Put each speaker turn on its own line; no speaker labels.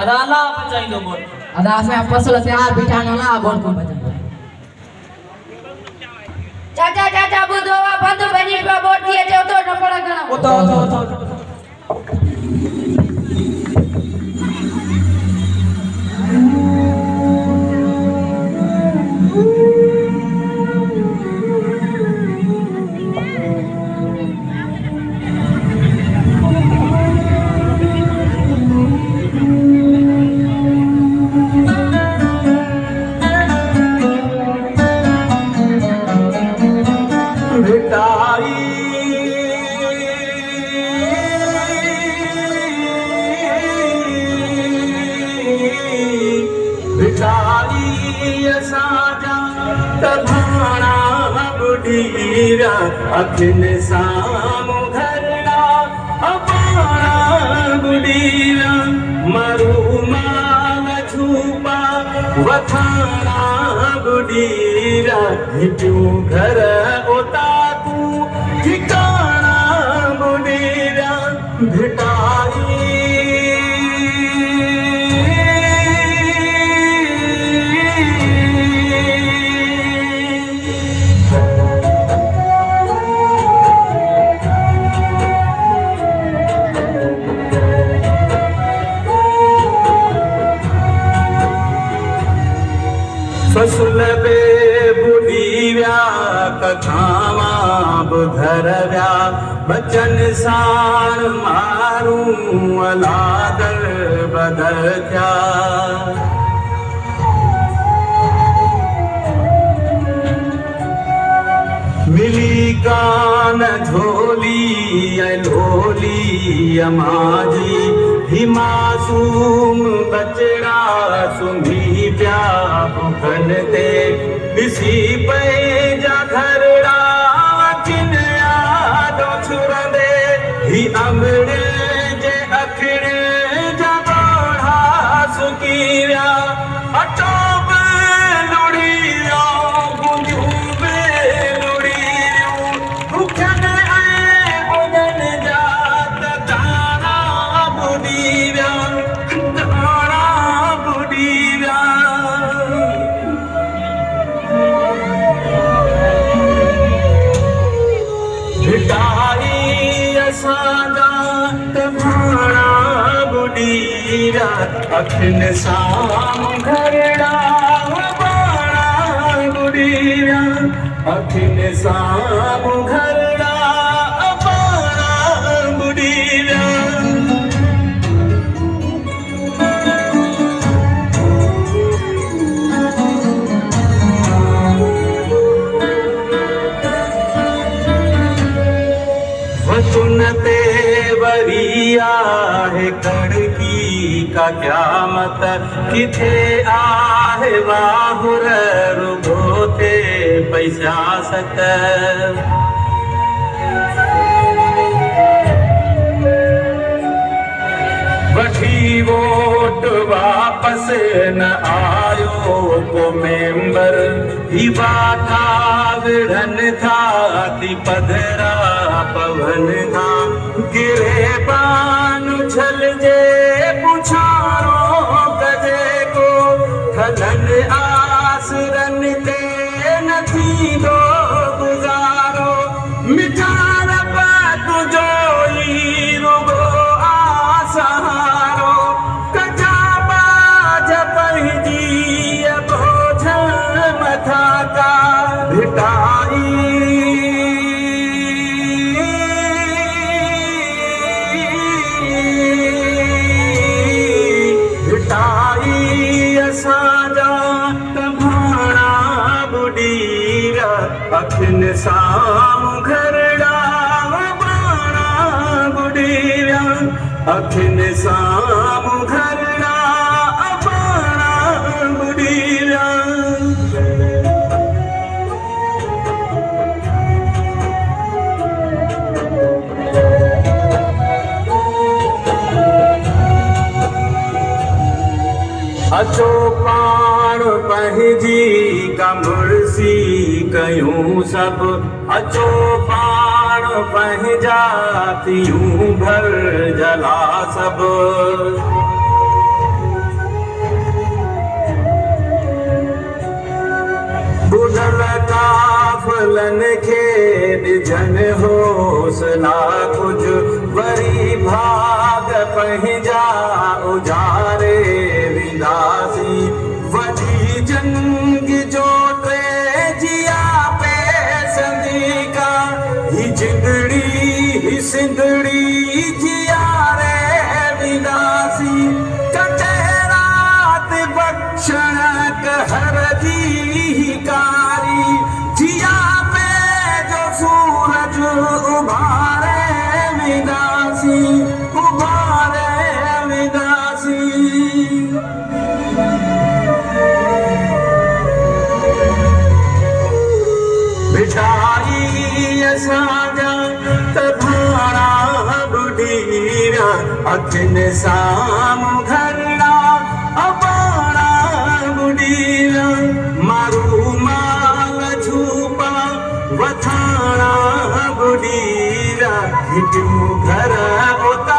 अदाला बचाई दो बोल
अदा से पसल से आ बिठाना ना बोल को बचा
चाचा चाचा बुधवा बंद बनी पे वोट दिए जो तो न पड़ा गना
ओ तो
अखिन साम घरना अपारा बुडीरा मरु माल छुपा वथाना बुडीरा हिटू घर ओताकू ठिकाना बुडीरा भिटाई फसल बे बुढ़ीव्या कथावा बुधरव्या बचन साण मारू अलादर बदख्या मिली कान झोली लोली अमाजी ही मासूम बचड़ा सुमी प्या भुखन दे किसी पे जा घरड़ा किन यादों छुरंदे ही अमड़े जे अखड़े जा बढ़ा सुकीरा अटोब लुड़िया गुंजूबे लुड़िया भुखन आए बुदन जात तारा बुदीव्या तारा बुदीव्या भिटाई असांजा कभाड़ा बुडीरा अखिन साम घरड़ा बाड़ा बुडीरा अखिन साम घरड़ा बाड़ा बुडीरा सुनते वरिया है कड़की का क्या मत किथे आहे वाहुर रुगोते पैसा सत वठी वोट वापस न आयो को मेंबर ही बाथा विढ़न था ती पधरा पवन था गिरे पान छल जे पुछारो कजे को थलन आसरन ते न थी दो गुजारो मिठार पात जोई रुगो आसहारो कचा बाज पहजी बोझ मथा का भिटाई असांजा कभाड़ा बुडीरा अखिन साम घरड़ा बाड़ा बुडीरा अखिन साम घरड़ा बाड़ा बुडीरा अचो पाण पंहिंजी का मुर्सी कयूं सब अचो पाण पंहिंजा थियूं घर जला सब वालन खे ॾिजन हौसला कुझ वरी भाग पंहिंजा उजारे वेंदासीं वॾी जंग जो टे जिया पेसंदी का ही जिंदड़ी ही सिंदड़ी जियारे वेंदासीं कटे रात बख़्शण कहर जी कारी जिया पे जो सूरज उभारे वेंदासीं उभारे वेंदासीं बिछाई असांजा त भाणा बुढीरा अखियुनि साम्हूं घरड़ा अबाणा बुढीरा मारू माल झूपा वथाणा बुढीरा हिटियूं घर उता